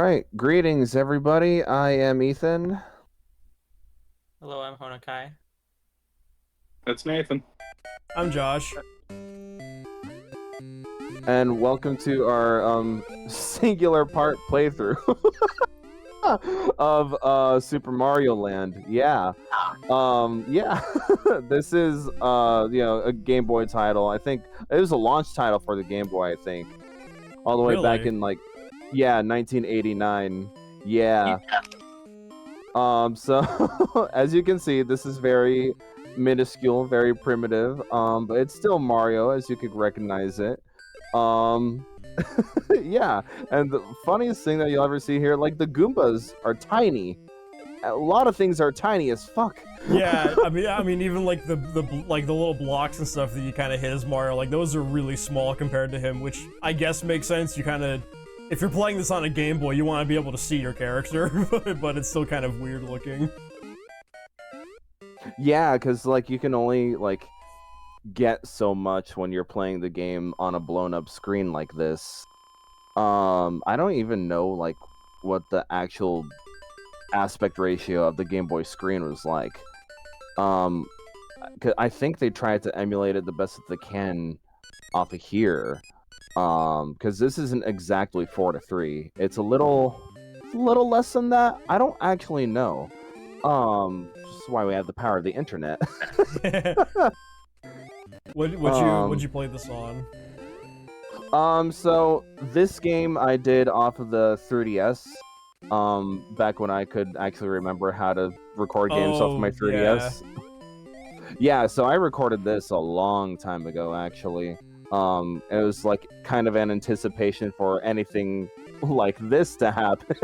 right, greetings everybody. I am Ethan. Hello, I'm Honakai. That's Nathan. I'm Josh. And welcome to our singular part playthrough of Super Mario Land. Yeah. Yeah. This is a Game Boy title. I think it was a launch title for the Game Boy, I think. All the way back Really? in 1989. Yeah. So as you can see, this is very minuscule, very primitive. But it's still Mario, as you could recognize it. Yeah, and the funniest thing that you'll ever see here, like the Goombas are tiny. A lot of things are tiny as fuck. Yeah, I mean, even like the little blocks and stuff that you kind of hit as Mario, like those are really small compared to him, which I guess makes sense. You kind of, if you're playing this on a Game Boy, you want to be able to see your character, but it's still kind of weird looking. Yeah, because like you can only like get so much when you're playing the game on a blown up screen like this. I don't even know like what the actual aspect ratio of the Game Boy screen was like. 'Cause I think they tried to emulate it the best that they can off of here. Because this isn't exactly 4:3. It's a little less than that. I don't actually know. This is why we have the power of the internet. What'd you play this on? So this game I did off of the 3DS. Back when I could actually remember how to record games off of my 3DS. Yeah, so I recorded this a long time ago, actually. It was like kind of an anticipation for anything like this to happen.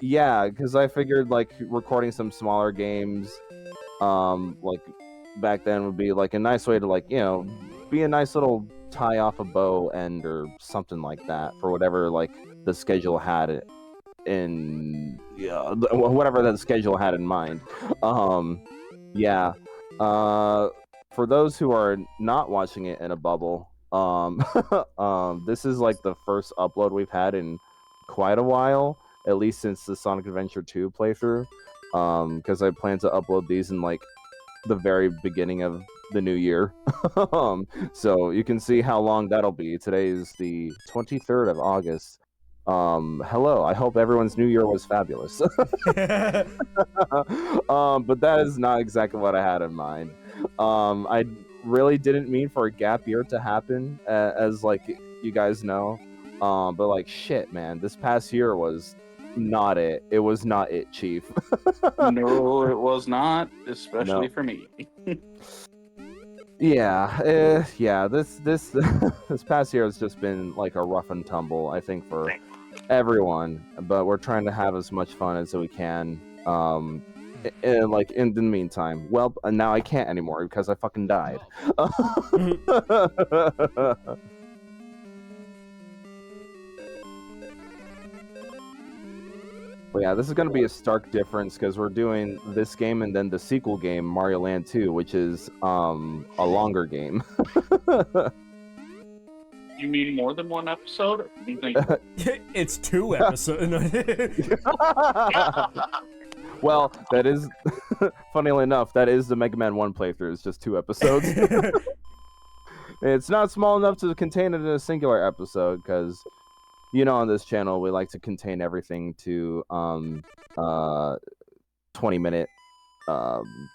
Yeah, because I figured like recording some smaller games, like back then would be like a nice way to like, be a nice little tie off a bow end or something like that for whatever like the schedule had whatever that schedule had in mind. Yeah. For those who are not watching it in a bubble, this is like the first upload we've had in quite a while, at least since the Sonic Adventure 2 playthrough. Because I plan to upload these in like the very beginning of the new year. So you can see how long that'll be. Today is the 23rd of August. Hello, I hope everyone's new year was fabulous. But that is not exactly what I had in mind. I really didn't mean for a gap year to happen, as like you guys know. But like shit, man, this past year was not it. It was not it, Chief. No, it was not, especially for me. Yeah, yeah. This this past year has just been like a rough and tumble, I think, for everyone. But we're trying to have as much fun as we can. Like in the meantime, well, now I can't anymore because I fucking died. But yeah, this is going to be a stark difference because we're doing this game and then the sequel game, Mario Land 2, which is a longer game. You mean more than one episode? It's 2 episodes. Well, that is, funnily enough, that is the Mega Man 1 playthrough. It's just 2 episodes. It's not small enough to contain it in a singular episode because, on this channel we like to contain everything to 20-minute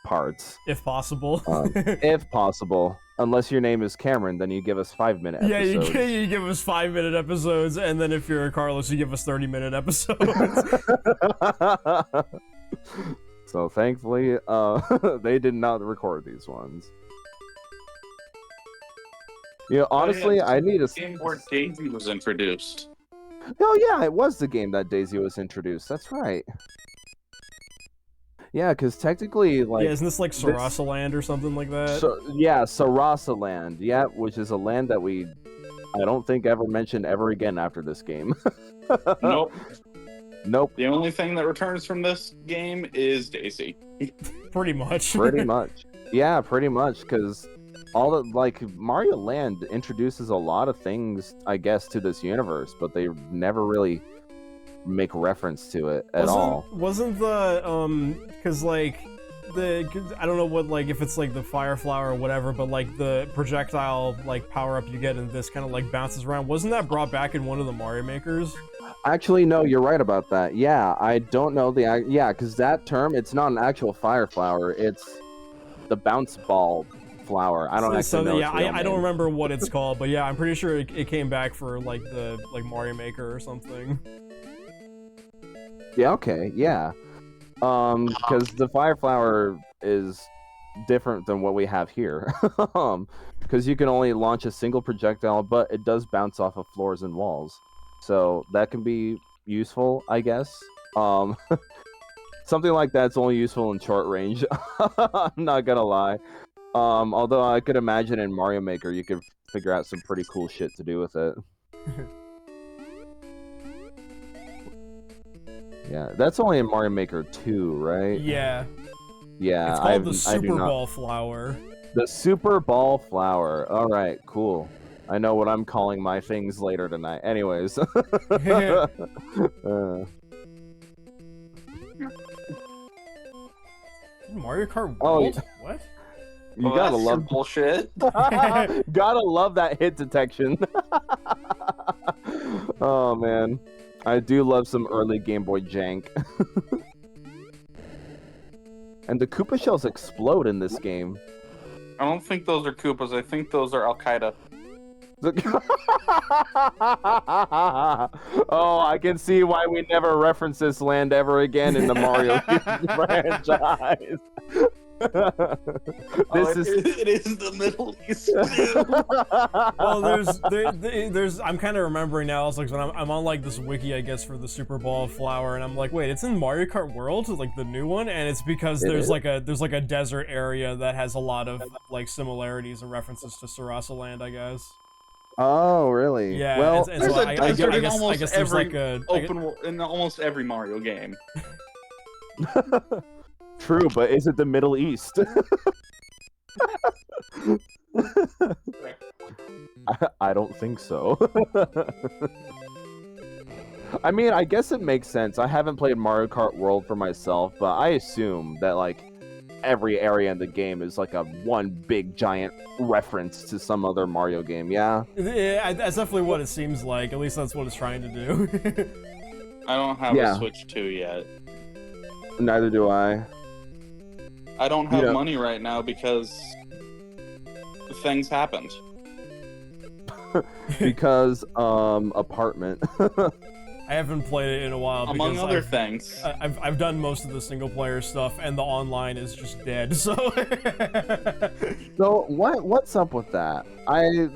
parts, If possible. if possible. Unless your name is Cameron, then you give us 5-minute episodes. Yeah, you give us 5-minute episodes, and then if you're Carlos, you give us 30-minute episodes. So thankfully, they did not record these ones. Honestly, I need a game where Daisy was introduced. Oh yeah, it was the game that Daisy was introduced. That's right. Yeah, because technically, like, yeah, isn't this like Sarasa Land or something like that? Yeah, Sarasa Land. Yeah, which is a land that I don't think ever mentioned ever again after this game. Nope. Nope. The only thing that returns from this game is Daisy. Pretty much. Pretty much. Yeah, pretty much, because all the like Mario Land introduces a lot of things, I guess, to this universe, but they never really make reference to it at all. Wasn't the because like I don't know what, like, if it's like the fire flower or whatever, but like the projectile like power up you get in this kind of like bounces around. Wasn't that brought back in one of the Mario Makers? Actually, no, you're right about that. Yeah, I don't know because that term, it's not an actual fire flower. It's the bounce ball flower. I don't actually know. Yeah, I don't remember what it's called, but yeah, I'm pretty sure it came back for like the Mario Maker or something. Yeah. Okay. Yeah. Because the fire flower is different than what we have here. Because you can only launch a single projectile, but it does bounce off of floors and walls, so that can be useful, I guess. Something like that's only useful in short range. I'm not gonna lie. Although I could imagine in Mario Maker you could figure out some pretty cool shit to do with it. Yeah, that's only in Mario Maker 2, right? Yeah. Yeah, it's called the Super Ball Flower. The Super Ball Flower. All right, cool. I know what I'm calling my things later tonight. Anyways. Mario Kart World? Oh, what? You gotta love bullshit. Gotta love that hit detection. Oh man, I do love some early Game Boy jank. And the Koopa shells explode in this game. I don't think those are Koopas. I think those are Al Qaeda. Oh, I can see why we never reference this land ever again in the Mario franchise. It is the Middle East too. Well, there's I'm kind of remembering now. It's like when I'm on like this wiki, I guess, for the Super Ball Flower, and I'm like, wait, it's in Mario Kart World, like the new one, and it's because there's like a desert area that has a lot of like similarities and references to Sarasa Land, I guess. Oh, really? Yeah. Well, and so I guess there's like a in almost every Mario game. True, but is it the Middle East? I don't think so. I mean, I guess it makes sense. I haven't played Mario Kart World for myself, but I assume that like every area in the game is like a one big giant reference to some other Mario game. Yeah. Yeah, that's definitely what it seems like. At least that's what it's trying to do. I don't have a Switch 2 yet. Neither do I. I don't have money right now because things happened. Because apartment. I haven't played it in a while. Among other things. I've done most of the single player stuff, and the online is just dead. So. So what's up with that? I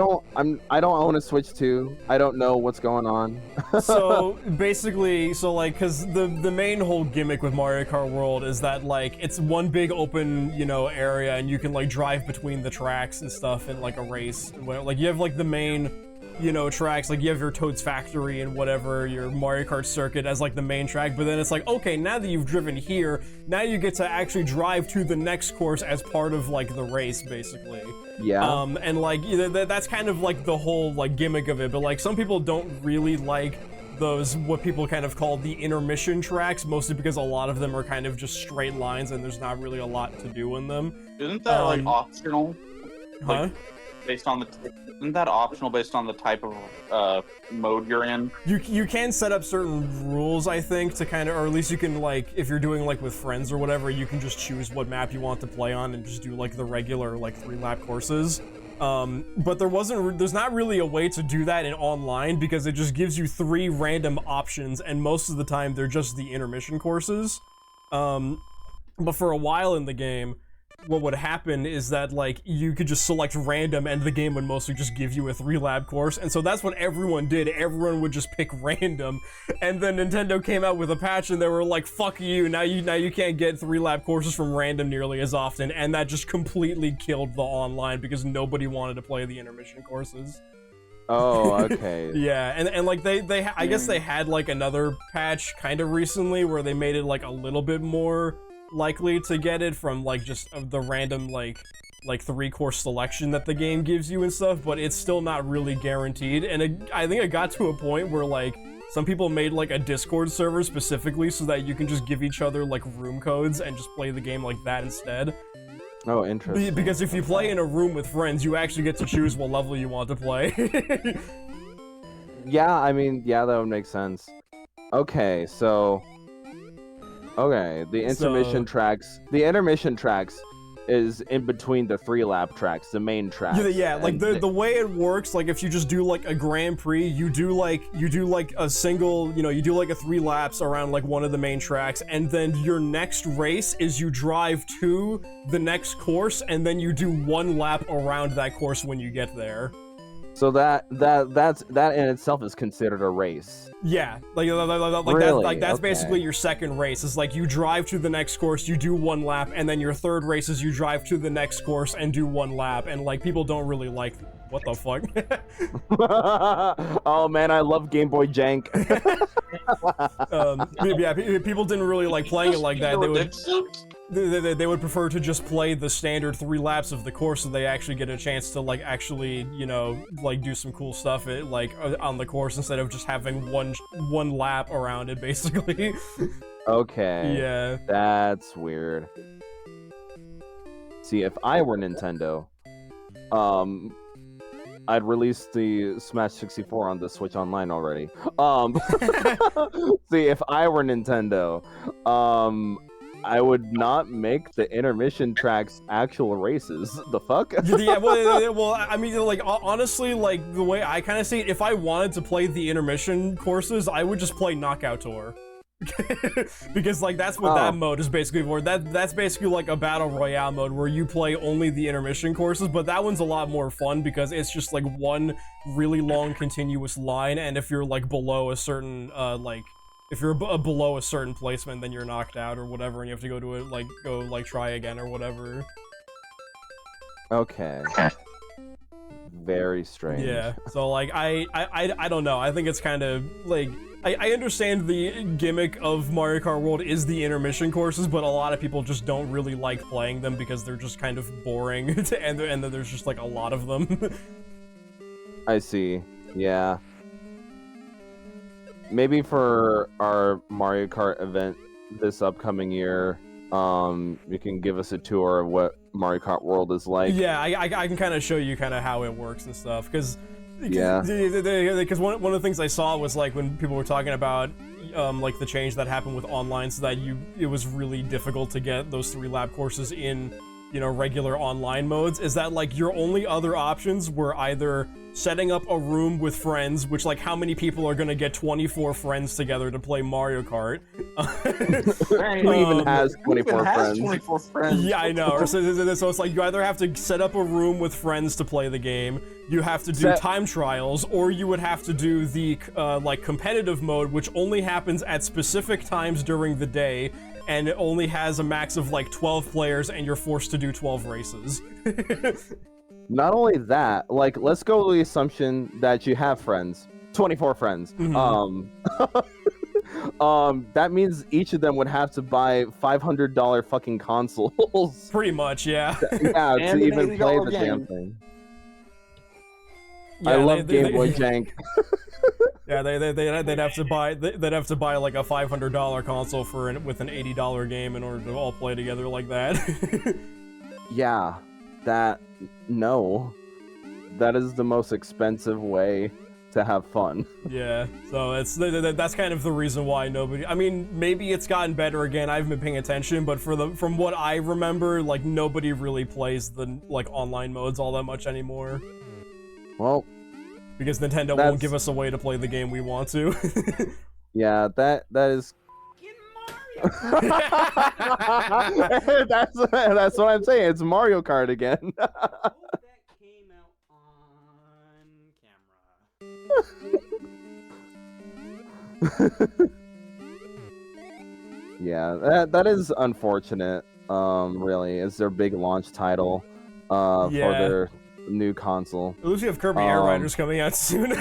don't own a Switch 2. I don't know what's going on. So basically, because the main whole gimmick with Mario Kart World is that like it's one big open area, and you can like drive between the tracks and stuff in like a race. Like you have like the main tracks, like you have your Toad's Factory and whatever, your Mario Kart circuit as like the main track, but then it's like, okay, now that you've driven here, now you get to actually drive to the next course as part of like the race, basically. Yeah. And like that's kind of like the whole like gimmick of it, but like some people don't really like those, what people kind of call the intermission tracks, mostly because a lot of them are kind of just straight lines and there's not really a lot to do in them. Isn't that like optional? Huh? Isn't that optional based on the type of mode you're in? You can set up certain rules, I think, to kind of, or at least you can, like, if you're doing like with friends or whatever, you can just choose what map you want to play on and just do like the regular like 3-lap courses. But there's not really a way to do that in online because it just gives you 3 random options, and most of the time they're just the intermission courses. But for a while in the game, what would happen is that like you could just select random and the game would mostly just give you a 3-lap course, and so that's what everyone did. Everyone would just pick random, and then Nintendo came out with a patch and they were like, fuck you, now you can't get 3-lap courses from random nearly as often, and that just completely killed the online because nobody wanted to play the intermission courses. Oh, okay. Yeah, and like they I guess they had like another patch kind of recently where they made it like a little bit more likely to get it from like just the random like like 3-course selection that the game gives you and stuff, but it's still not really guaranteed. And I think it got to a point where like some people made like a Discord server specifically so that you can just give each other like room codes and just play the game like that instead. Oh, interesting. Because if you play in a room with friends, you actually get to choose what level you want to play. Yeah, I mean, yeah, that would make sense. Okay, so... Okay, the intermission tracks... The intermission tracks is in between the 3-lap tracks, the main tracks. Yeah, like the way it works, like if you just do like a Grand Prix, you do like a single, you do like a 3 laps around like one of the main tracks, and then your next race is you drive to the next course, and then you do 1 lap around that course when you get there. So that in itself is considered a race. Yeah, Really? that's Okay. basically your second race. It's like you drive to the next course, you do 1 lap, and then your third race is you drive to the next course and do 1 lap. And like people don't really like, what the fuck? Oh man, I love Game Boy jank. Yeah, people didn't really like playing it like that. They would prefer to just play the standard 3 laps of the course, so they actually get a chance to like actually, like do some cool stuff on the course instead of just having one lap around it, basically. Okay. Yeah. That's weird. See, if I were Nintendo, I'd release the Smash 64 on the Switch Online already. See, if I were Nintendo, I would not make the intermission tracks actual races. The fuck? Yeah, well, I mean, like, honestly, like, the way I kind of see it, if I wanted to play the intermission courses, I would just play Knockout Tour. Because, like, that's what that mode is basically for. That's basically like a battle royale mode where you play only the intermission courses, but that one's a lot more fun because it's just, like, one really long continuous line, and if you're, like, below a certain, if you're below a certain placement, then you're knocked out or whatever, and you have to go try again or whatever. Okay. Very strange. Yeah, so, like, I don't know. I think it's kind of, like, I understand the gimmick of Mario Kart World is the intermission courses, but a lot of people just don't really like playing them because they're just kind of boring, and then there's just, like, a lot of them. I see. Yeah. Maybe for our Mario Kart event this upcoming year, you can give us a tour of what Mario Kart World is like. Yeah, I can kind of show you kind of how it works and stuff, because Yeah. Because one of the things I saw was like when people were talking about like the change that happened with online, so that it was really difficult to get those 3 lap courses in, regular online modes, is that like your only other options were either setting up a room with friends, which, like, how many people are gonna get 24 friends together to play Mario Kart? Who even has 24 friends? 24 friends. Yeah, I know. So it's like you either have to set up a room with friends to play the game, you have to do time trials, or you would have to do the like competitive mode, which only happens at specific times during the day, and it only has a max of like 12 players, and you're forced to do 12 races. Not only that, like, let's go with the assumption that you have friends, 24 friends. Mm-hmm. That means each of them would have to buy $500 fucking consoles. Pretty much, yeah. Yeah, And to an even play $80 the game. damn thing. Yeah, I love Game Boy jank. Yeah, they'd have to buy like a $500 console with an $80 game in order to all play together like that. Yeah, no, that is the most expensive way to have fun. Yeah, so that's kind of the reason why nobody. I mean, maybe it's gotten better again. I haven't been paying attention, but from what I remember, like nobody really plays the like online modes all that much anymore. Well, because Nintendo won't give us a way to play the game we want to. Yeah, that is. that's what I'm saying. It's Mario Kart again. That came out on camera. Yeah, that is unfortunate. Really, it's their big launch title for their new console. At least you have Kirby Air Riders coming out soon.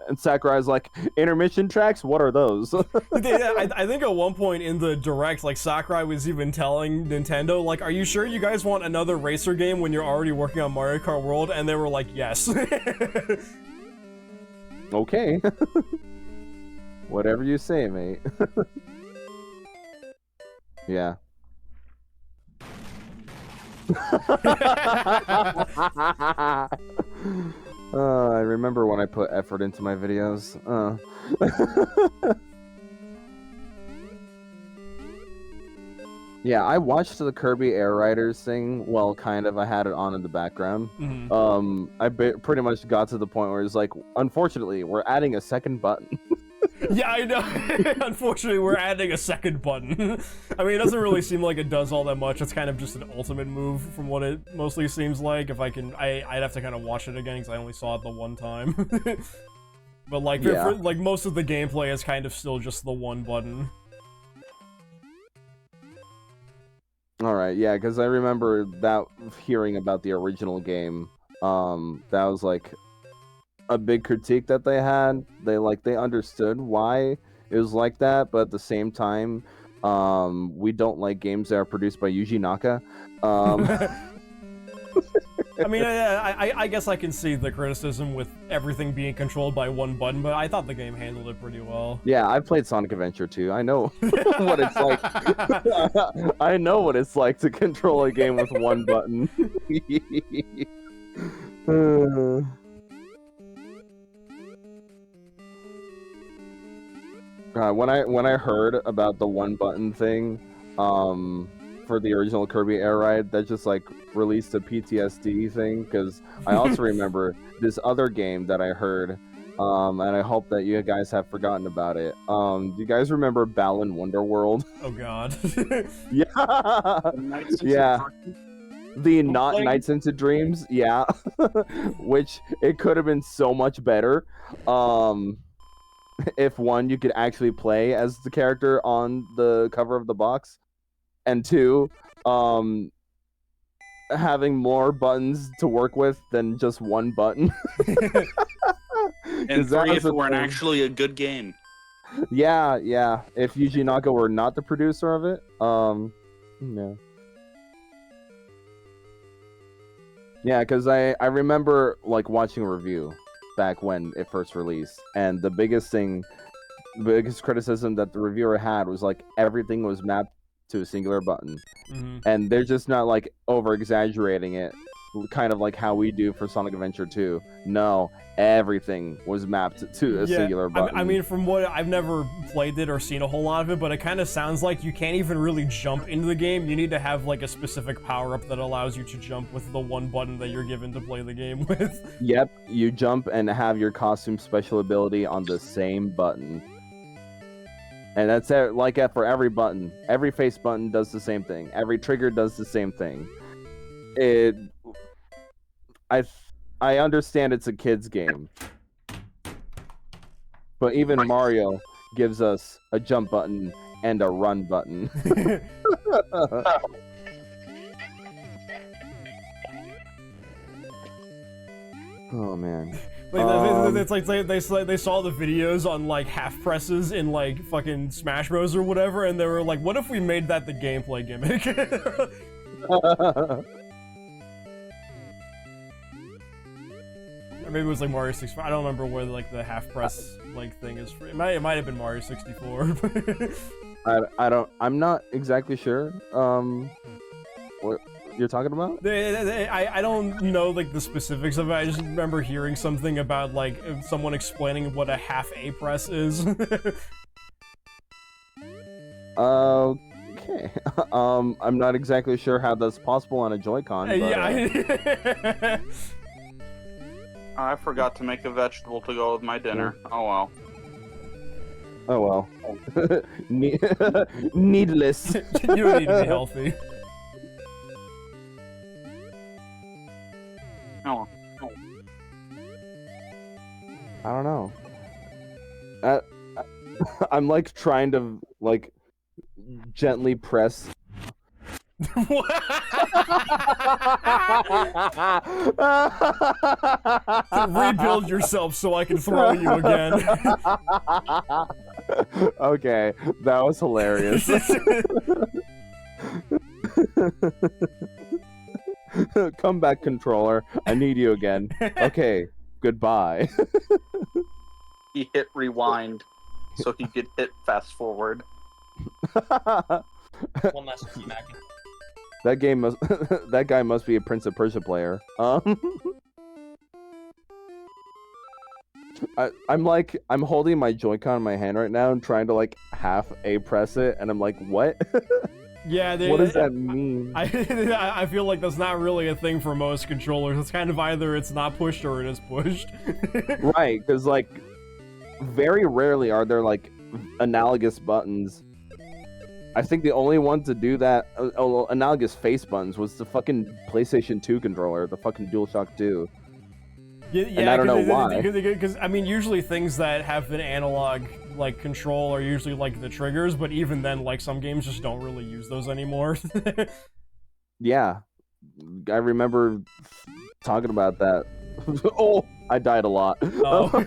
And Sakurai's like, intermission tracks? What are those? I think at one point in the direct, like Sakurai was even telling Nintendo, like, "Are you sure you guys want another racer game when you're already working on Mario Kart World?" And they were like, "Yes." Okay. Whatever you say, mate. Yeah. I remember when I put effort into my videos. Yeah, I watched the Kirby Air Riders thing. Well, kind of. I had it on in the background. Mhm. Pretty much got to the point where it's like, unfortunately, we're adding a second button. Yeah, I know. Unfortunately, we're adding a second button. I mean, it doesn't really seem like it does all that much. It's kind of just an ultimate move from what it mostly seems like. If I can, I'd have to kind of watch it again because I only saw it the one time. But like, Yeah. like most of the gameplay is kind of still just the one button. All right, yeah, because I remember that hearing about the original game. That was like a big critique that they had. They understood why it was like that, but at the same time, we don't like games that are produced by Yuji Naka. I mean, I guess I can see the criticism with everything being controlled by one button, but I thought the game handled it pretty well. Yeah, I played Sonic Adventure 2. I know what it's like. I know what it's like to control a game with one button. When I heard about the one button thing, for the original Kirby Air Ride, that just like released a PTSD thing, because I also remember this other game that I heard, and I hope that you guys have forgotten about it. Do you guys remember Balan Wonderworld? Oh god. Yeah. Yeah. The not Nights into Dreams, yeah. Which it could have been so much better. If one, you could actually play as the character on the cover of the box, and two, having more buttons to work with than just one button. And three, if it weren't actually a good game. Yeah, yeah. If Yuji Naka were not the producer of it, no. Yeah, because I remember like watching a review back when it first released, and the biggest criticism that the reviewer had was like everything was mapped to a singular button. And they're just not like over exaggerating it, kind of like how we do for Sonic Adventure 2. No, everything was mapped to a singular button. I mean, from what I've never played it or seen a whole lot of it, but it kind of sounds like you can't even really jump into the game. You need to have like a specific power-up that allows you to jump with the one button that you're given to play the game with. Yep, you jump and have your costume special ability on the same button. And that's it, like that for every button. Every face button does the same thing. Every trigger does the same thing. I understand it's a kid's game, but even Mario gives us a jump button and a run button. Oh man. It's like they saw the videos on like half presses in like fucking Smash Bros or whatever, and they were like, "What if we made that the gameplay gimmick?" Or maybe it was like Mario 64. I don't remember where like the half press like thing is. It might have been Mario 64. I'm not exactly sure. What you're talking about? I don't know like the specifics of it. I just remember hearing something about like someone explaining what a half A press is. Okay. I'm not exactly sure how that's possible on a Joy-Con. But, yeah. I forgot to make a vegetable to go with my dinner. Oh well. Oh well. Needless. You don't need to be healthy. Oh. I don't know. I'm like trying to like gently press Rebuild yourself so I can throw you again. Okay, that was hilarious. Come back, controller. I need you again. Okay, goodbye. He hit rewind, so he could hit fast forward. One last smack. That game must. That guy must be a Prince of Persia player. I'm holding my Joy-Con in my hand right now and trying to like half A press it, and I'm like, what? Yeah, What does that mean? I feel like that's not really a thing for most controllers. It's kind of either it's not pushed or it is pushed. Right, because like very rarely are there like analogous buttons. I think the only one to do that, analogous face buttons, was the fucking PlayStation 2 controller, the fucking DualShock 2. Yeah, and I don't know why. Because I mean, usually things that have an analog like control are usually like the triggers, but even then, like some games just don't really use those anymore. Yeah, I remember talking about that. Oh, I died a lot. Oh.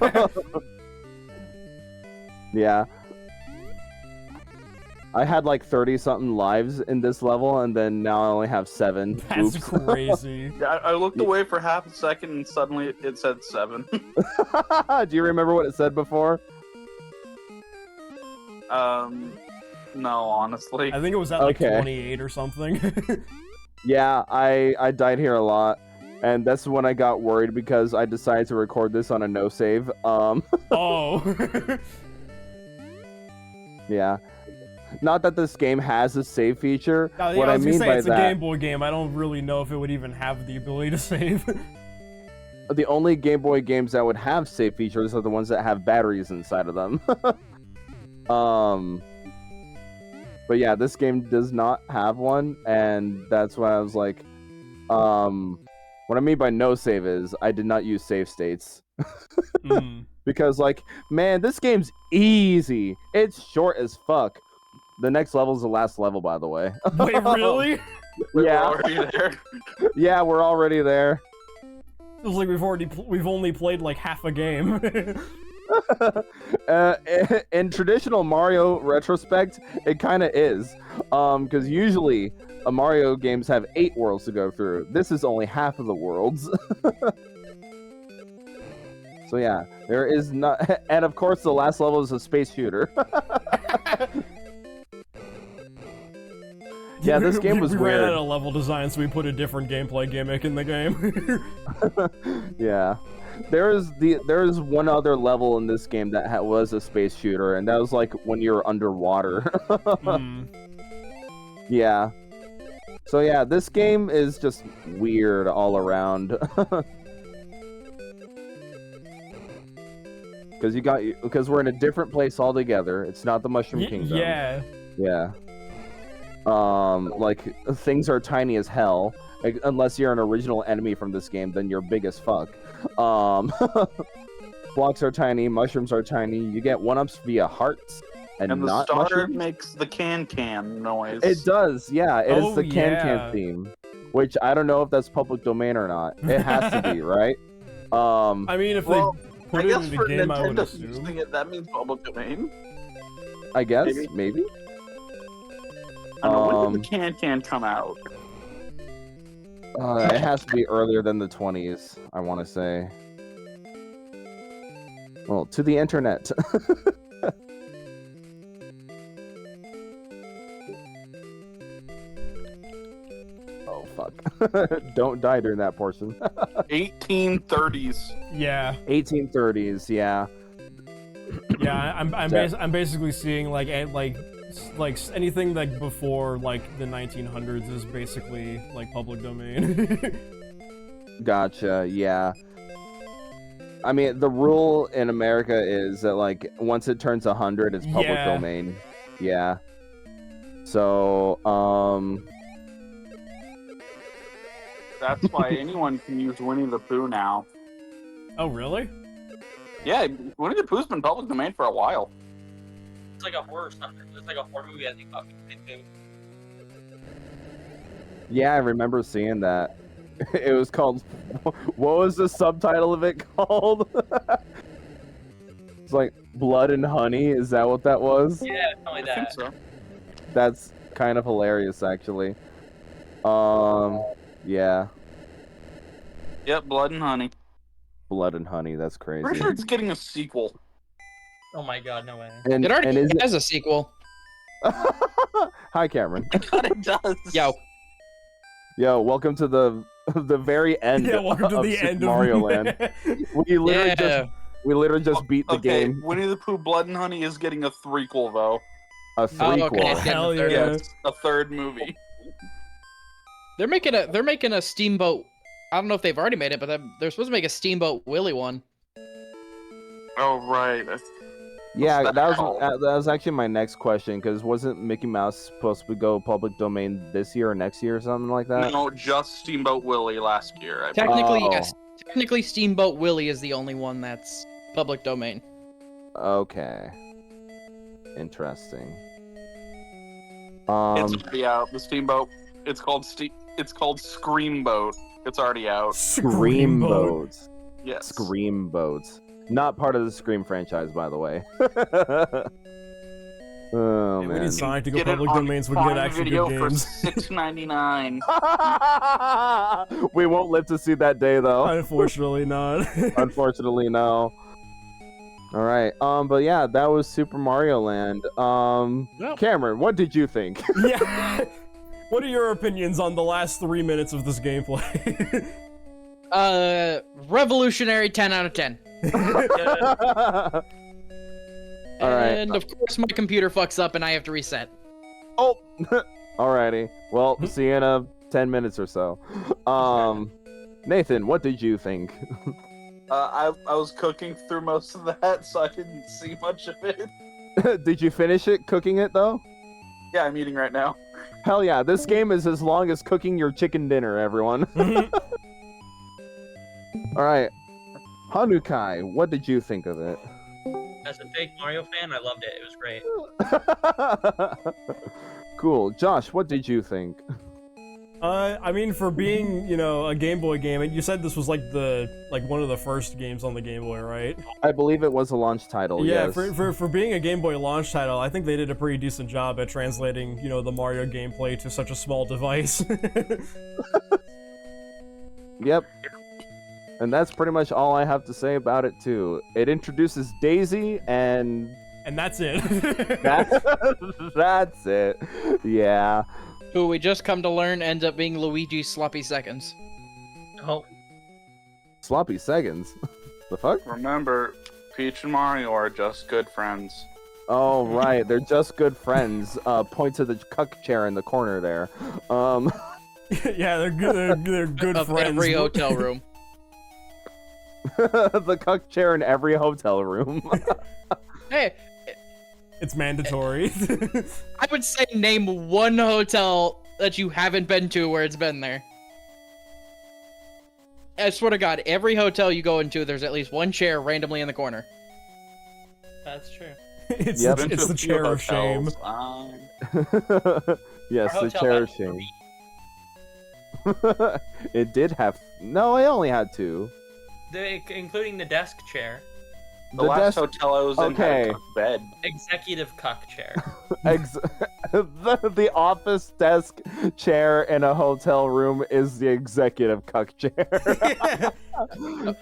Yeah. I had like 30-something lives in this level, and then now I only have 7. That's Oops. crazy. Yeah, I looked away for half a second, and suddenly it said 7. Do you remember what it said before? No, honestly. I think it was at like Okay. 28 or something. Yeah, I died here a lot, and that's when I got worried because I decided to record this on a no save. Oh. Yeah. Not that this game has a save feature. Yeah, What I I was gonna mean say by it's a that, Game Boy game. I don't really know if it would even have the ability to save. the only Game Boy games that would have save features are the ones that have batteries inside of them. But yeah, this game does not have one, and that's why I was like, what I mean by no save is I did not use save states. Because like, man, this game's easy. It's short as fuck. The next level is the last level, by the way. Wait, really? We're Yeah. already there. Yeah, we're already there. It was like we've only played like half a game. In traditional Mario retrospect, it kind of is. Because usually Mario games have 8 worlds to go through. This is only half of the worlds. So yeah, there is not, and of course the last level is a space shooter. Yeah, this game was we weird. ran out of level design, so we put a different gameplay gimmick in the game. Yeah, there is one other level in this game that was a space shooter, and that was like when you're underwater. Yeah. So yeah, this game is just weird all around. Because we're in a different place altogether. It's not the Mushroom Kingdom. Yeah. Yeah. Like things are tiny as hell. Like, unless you're an original enemy from this game, then you're big as fuck. Blocks are tiny, mushrooms are tiny. You get 1-ups via hearts and the not starter mushrooms. makes the can noise. It does, yeah. It is Oh, the yeah. can theme, which I don't know if that's public domain or not. It has to be, right? I mean, if Well, they put I it guess in the for game, I would Nintendo assume. using it, that means public domain. I guess Maybe. maybe. I don't know, when did the can come out? It has to be earlier than the 20s, I want to say. Well, to the internet. Oh, fuck. Don't die during that portion. 1830s. Yeah. 1830s, yeah. Yeah, I'm basically seeing like anything like before like the 1900s is basically like public domain. Gotcha, yeah. I mean, the rule in America is that, like, once it turns 100, it's public Yeah. domain. Yeah. So, That's why anyone can use Winnie the Pooh now. Oh, really? Yeah, Winnie the Pooh's been public domain for a while. It's like a horror stuff. It's like a horror movie, I think, about it too. Yeah, I remember seeing that. It was called. What was the subtitle of it called? It's like Blood and Honey. Is that what that was? Yeah, something like I think that. so. That's kind of hilarious, actually. Yeah, Yep, Blood and Honey. Blood and Honey. That's crazy. Pretty sure it's getting a sequel. Oh my god, no way. And, It already is has a sequel. Hi, Cameron. God, it does. Yo, Yo, welcome to the very end. Yeah, welcome to of the Super end Mario of Land. We literally just beat the Okay, game. Winnie the Pooh Blood and Honey is getting a threequel, though. A threequel. okay. Hell Third- yeah. Yes, a third movie. they're making a Steamboat. I don't know if they've already made it, but they're supposed to make a Steamboat Willie one. Oh, right. Yeah, What's that was actually my next question, because wasn't Mickey Mouse supposed to go public domain this year or next year or something like that? No, just Steamboat Willie last year. I believe. Technically, Oh. yes. Technically, Steamboat Willie is the only one that's public domain. Okay. Interesting. It's already out. The Steamboat. It's called Screamboat. It's already out. Scream Boats. Yes. Scream Boats. Not part of the Scream franchise, by the way. Oh, We man. need Sonic to go Get it public on domain so we can get Prime actually Video good for games. $6.99. We won't live to see that day, though. Unfortunately not. Unfortunately, no. All right. But yeah, that was Super Mario Land. Well. Cameron, what did you think? Yeah. What are your opinions on the last 3 minutes of this gameplay? Revolutionary 10 out of 10. All right. And of course, my computer fucks up and I have to reset. Oh, alrighty. Well, see you in 10 minutes or so. Nathan, what did you think? I was cooking through most of that, so I didn't see much of it. Did you finish it, cooking it though? Yeah, I'm eating right now. Hell yeah, this game is as long as cooking your chicken dinner, everyone. Alright. Hanukai, what did you think of it? As a big Mario fan, I loved it. It was great. Cool. Josh, what did you think? I mean, for being, a Game Boy game, and you said this was like one of the first games on the Game Boy, right? I believe it was a launch title, Yeah, yes. for being a Game Boy launch title, I think they did a pretty decent job at translating, the Mario gameplay to such a small device. Yep. And that's pretty much all I have to say about it, too. It introduces Daisy, and And that's it. that's it. Yeah. Who we just come to learn ends up being Luigi's sloppy seconds. Oh, Sloppy seconds. The fuck? Remember, Peach and Mario are just good friends. Oh, right. They're just good friends. Point to the cuck chair in the corner there. Yeah, they're good. They're good Of friends. every hotel room. The cuck chair in every hotel room. Hey, It's mandatory. I would say name one hotel that you haven't been to where it's been there. I swear to God, every hotel you go into, there's at least one chair randomly in the corner. that's true. it's Yep. Been to it's a the few chair of shame. hotels. Yes, Our the hotel chair had of shame. 3. It did have. No, I only had 2. Including the desk chair. The last desk- hotel I was in Okay. had a cooked bed. Executive cuck chair. the office desk chair in a hotel room is the executive cuck chair.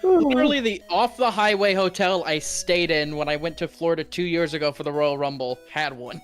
Literally, the off-the-highway hotel I stayed in when I went to Florida 2 years ago for the Royal Rumble had one.